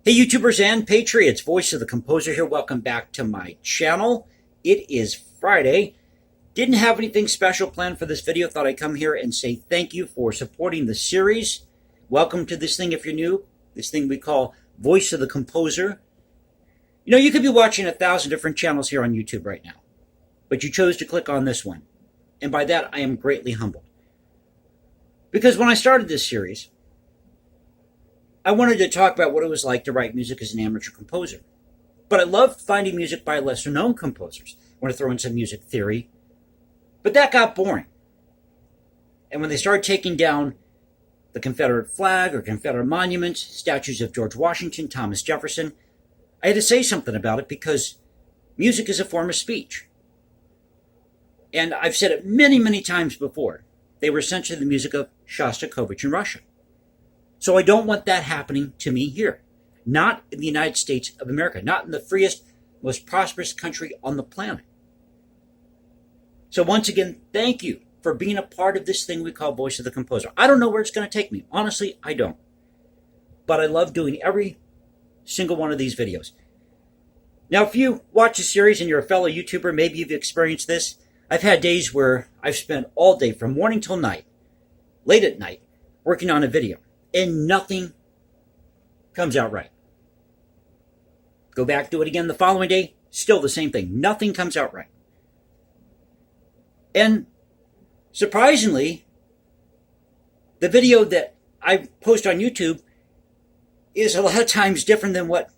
Hey YouTubers and Patriots, voice of the composer here. Welcome back to my channel. It is Friday. Didn't have anything special planned for this video. Thought I'd come here and say thank you for supporting the series. Welcome to this thing if you're new. This thing we call Voice of the Composer. You know, you could be watching 1,000 different channels here on YouTube right now, but you chose to click on this one. And by that, I am greatly humbled. Because when I started this series, I wanted to talk about what it was like to write music as an amateur composer. But I love finding music by lesser known composers. I want to throw in some music theory. But that got boring. And when they started taking down the Confederate flag or Confederate monuments, statues of George Washington, Thomas Jefferson, I had to say something about it because music is a form of speech. And I've said it many, many times before. They were essentially the music of Shostakovich in Russia. So I don't want that happening to me here. Not in the United States of America. Not in the freest, most prosperous country on the planet. So once again, thank you for being a part of this thing we call Voice of the Composer. I don't know where it's going to take me. Honestly, I don't. But I love doing every single one of these videos. Now, if you watch a series and you're a fellow YouTuber, maybe you've experienced this. I've had days where I've spent all day from morning till night, late at night, working on a video. And nothing comes out right. Go back, do it again the following day, still the same thing. Nothing comes out right. And surprisingly, the video that I post on YouTube is a lot of times different than what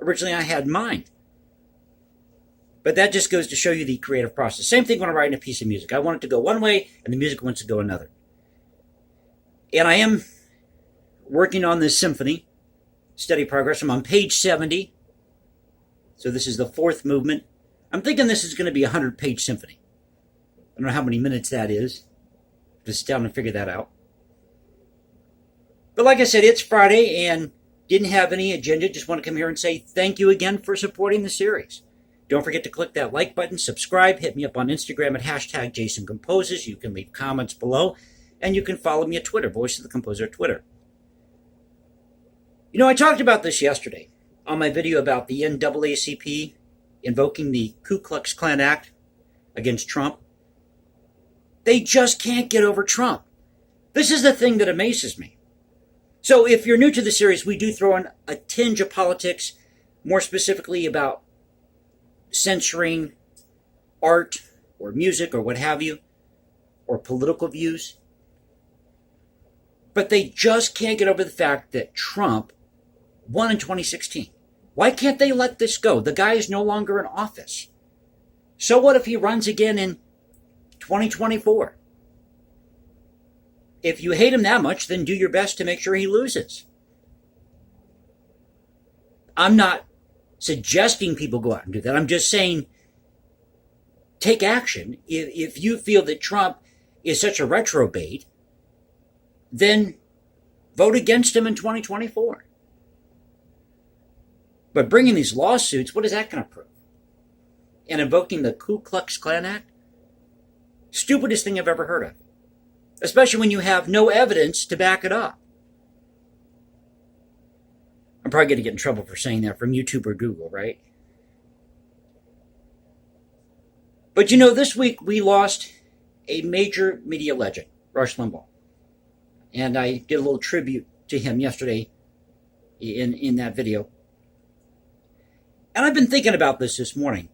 originally I had in mind. But that just goes to show you the creative process. Same thing when I'm writing a piece of music. I want it to go one way, and the music wants to go another. And I am working on this symphony, steady progress. I'm on page 70. So this is the fourth movement. I'm thinking this is going to be a 100-page symphony. I don't know how many minutes that is. Just sit down and figure that out. But like I said, it's Friday and didn't have any agenda. Just want to come here and say thank you again for supporting the series. Don't forget to click that like button, subscribe, hit me up on Instagram at #JasonComposes. You can leave comments below, and you can follow me at Twitter, Voice of the Composer at Twitter. You know, I talked about this yesterday on my video about the NAACP invoking the Ku Klux Klan Act against Trump. They just can't get over Trump. This is the thing that amazes me. So if you're new to the series, we do throw in a tinge of politics, more specifically about censoring art or music or what have you, or political views. But they just can't get over the fact that Trump won in 2016. Why can't they let this go? The guy is no longer in office. So what if he runs again in 2024? If you hate him that much, then do your best to make sure he loses. I'm not suggesting people go out and do that. I'm just saying take action. If you feel that Trump is such a retrobate, then vote against him in 2024. But bringing these lawsuits, what is that going to prove? And invoking the Ku Klux Klan Act? Stupidest thing I've ever heard of. Especially when you have no evidence to back it up. I'm probably going to get in trouble for saying that from YouTube or Google, right? But you know, this week we lost a major media legend, Rush Limbaugh. And I did a little tribute to him yesterday in that video. And I've been thinking about this morning.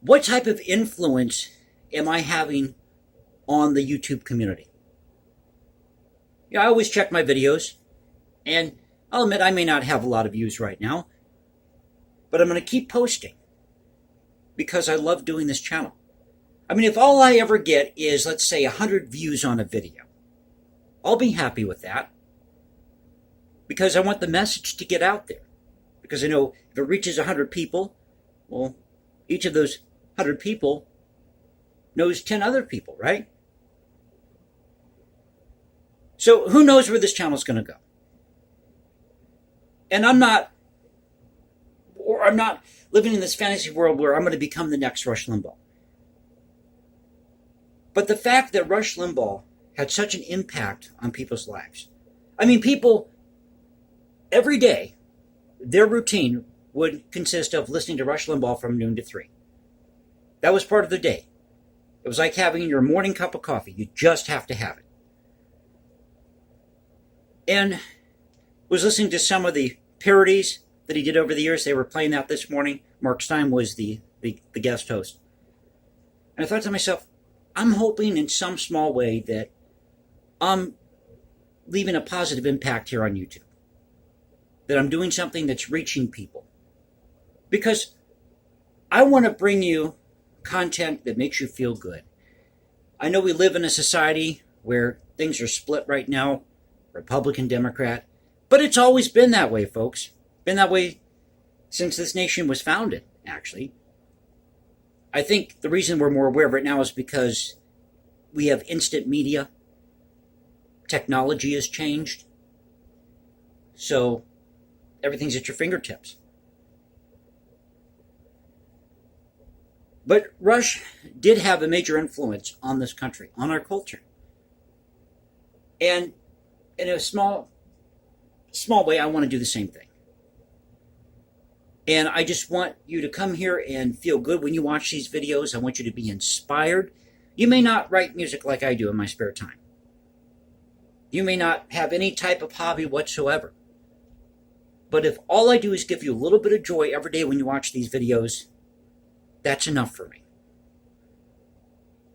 What type of influence am I having on the YouTube community? Yeah, I always check my videos, and I'll admit I may not have a lot of views right now, but I'm going to keep posting because I love doing this channel. I mean, if all I ever get is, let's say, 100 views on a video, I'll be happy with that because I want the message to get out there. Because I know if it reaches 100 people, well, each of those 100 people knows 10 other people, right? So who knows where this channel is going to go? And I'm not living in this fantasy world where I'm going to become the next Rush Limbaugh. But the fact that Rush Limbaugh had such an impact on people's lives. I mean, people every day their routine would consist of listening to Rush Limbaugh from noon to 3. That was part of the day. It was like having your morning cup of coffee. You just have to have it. And was listening to some of the parodies that he did over the years. They were playing that this morning. Mark Stein was the guest host. And I thought to myself, I'm hoping in some small way that I'm leaving a positive impact here on YouTube. That I'm doing something that's reaching people. Because I want to bring you content that makes you feel good. I know we live in a society where things are split right now, Republican, Democrat, but it's always been that way, folks. Been that way since this nation was founded, actually. I think the reason we're more aware of it now is because we have instant media. Technology has changed. So everything's at your fingertips. But Rush did have a major influence on this country, on our culture. And in a small way, I want to do the same thing. And I just want you to come here and feel good when you watch these videos. I want you to be inspired. You may not write music like I do in my spare time. You may not have any type of hobby whatsoever. But if all I do is give you a little bit of joy every day when you watch these videos, that's enough for me.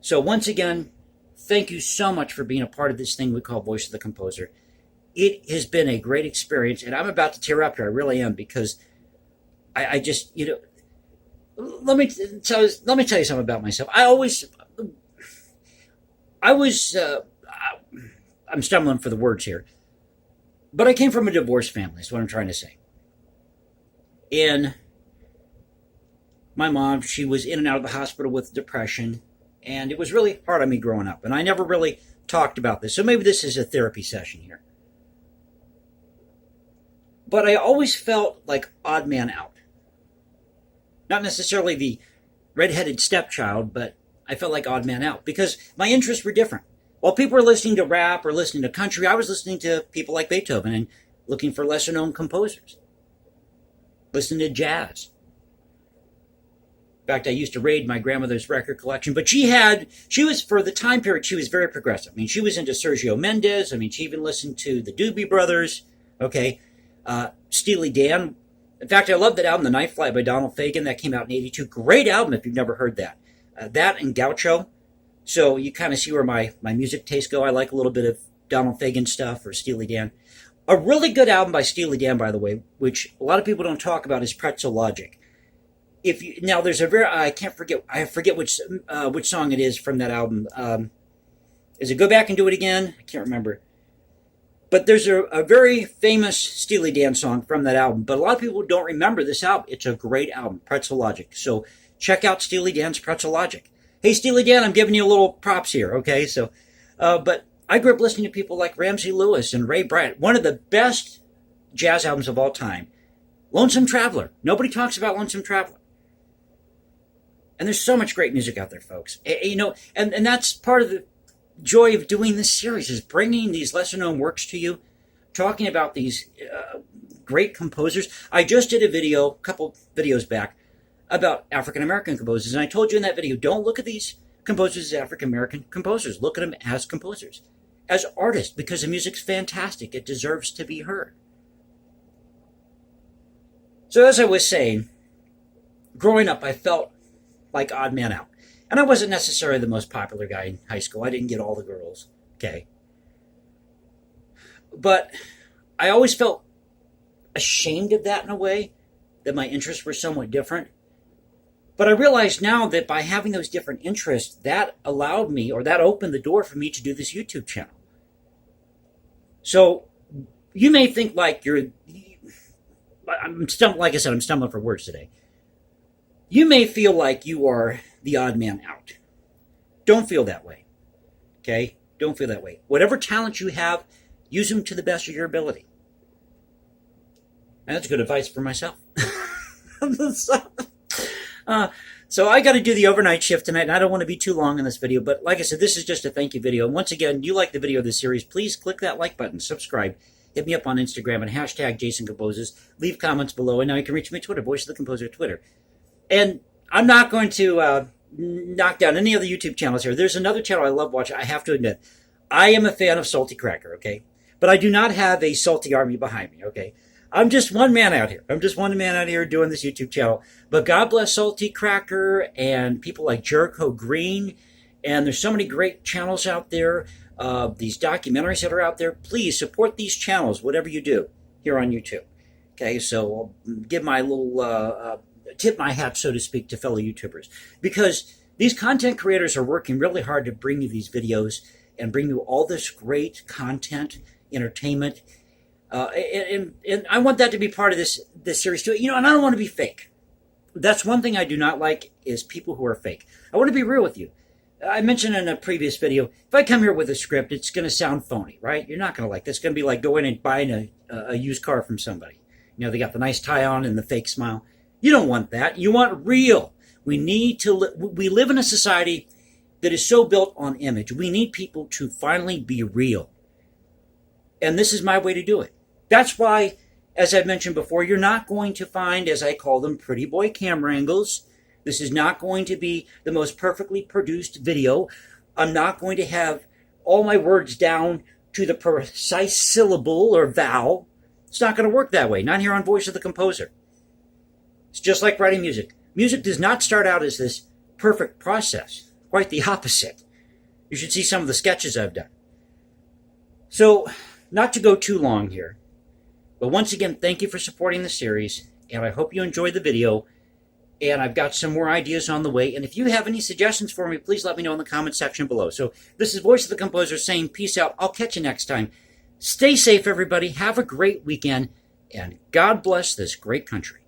So once again, thank you so much for being a part of this thing we call Voice of the Composer. It has been a great experience, and I'm about to tear up here. I really am, because I just, let me tell you something about myself. I'm stumbling for the words here, but I came from a divorced family, is what I'm trying to say. And my mom, she was in and out of the hospital with depression, and it was really hard on me growing up, and I never really talked about this, so maybe this is a therapy session here. But I always felt like odd man out. Not necessarily the redheaded stepchild, but I felt like odd man out because my interests were different. While people were listening to rap or listening to country, I was listening to people like Beethoven and looking for lesser-known composers. Listening to jazz. In fact, I used to raid my grandmother's record collection, but she was, for the time period, she was very progressive. I mean, she was into Sergio Mendes. I mean, she even listened to the Doobie Brothers, okay, Steely Dan. In fact, I love that album, The Night Flight by Donald Fagen, that came out in '82. Great album if you've never heard that. That and Gaucho. So you kind of see where my music tastes go. I like a little bit of Donald Fagen stuff or Steely Dan. A really good album by Steely Dan, by the way, which a lot of people don't talk about, is Pretzel Logic. There's I forget which song it is from that album. Is it Go Back and Do It Again? I can't remember. But there's a very famous Steely Dan song from that album. But a lot of people don't remember this album. It's a great album, Pretzel Logic. So check out Steely Dan's Pretzel Logic. Hey, Steely Dan, I'm giving you a little props here, okay? So, but I grew up listening to people like Ramsey Lewis and Ray Bryant. One of the best jazz albums of all time, Lonesome Traveler. Nobody talks about Lonesome Traveler. And there's so much great music out there, folks. And that's part of the joy of doing this series, is bringing these lesser-known works to you, talking about these great composers. I just did a couple videos back, about African-American composers, and I told you in that video, don't look at these composers as African-American composers. Look at them as composers, as artists, because the music's fantastic. It deserves to be heard. So as I was saying, growing up, I felt like odd man out. And I wasn't necessarily the most popular guy in high school. I didn't get all the girls, okay? But I always felt ashamed of that in a way, that my interests were somewhat different. But I realize now that by having those different interests, that allowed me, or that opened the door for me to do this YouTube channel. So you may think like I'm stumbling for words today. You may feel like you are the odd man out. Don't feel that way. Okay? Don't feel that way. Whatever talent you have, use them to the best of your ability. And that's good advice for myself. So I got to do the overnight shift tonight, and I don't want to be too long in this video. But like I said, this is just a thank you video. And once again, you like the video of this series, please click that like button, subscribe, Hit me up on Instagram and hashtag Jason Composes. Leave comments below. And now you can reach me on Twitter, Voice of the Composer Twitter. And I'm not going to knock down any other YouTube channels here. There's another channel I love watching. I have to admit, I am a fan of Salty Cracker, okay? But I do not have a salty army behind me, okay? I'm just one man out here. I'm just one man out here doing this YouTube channel. But God bless Salty Cracker and people like Jericho Green. And there's so many great channels out there. These documentaries that are out there. Please support these channels, whatever you do here on YouTube. Okay, so I'll give my little tip my hat, so to speak, to fellow YouTubers. Because these content creators are working really hard to bring you these videos and bring you all this great content, entertainment. And I want that to be part of this series too. And I don't want to be fake. That's one thing I do not like is people who are fake. I want to be real with you. I mentioned in a previous video, if I come here with a script, it's going to sound phony, right? You're not going to like this. It's going to be like going and buying a used car from somebody. They got the nice tie on and the fake smile. You don't want that. You want real. We live in a society that is so built on image. We need people to finally be real. And this is my way to do it. That's why, as I've mentioned before, you're not going to find, as I call them, pretty boy camera angles. This is not going to be the most perfectly produced video. I'm not going to have all my words down to the precise syllable or vowel. It's not going to work that way. Not here on Voice of the Composer. It's just like writing music. Music does not start out as this perfect process. Quite the opposite. You should see some of the sketches I've done. So, not to go too long here, but once again, thank you for supporting the series, and I hope you enjoyed the video, and I've got some more ideas on the way, and if you have any suggestions for me, please let me know in the comment section below. So, this is Voice of the Composer saying peace out. I'll catch you next time. Stay safe, everybody. Have a great weekend, and God bless this great country.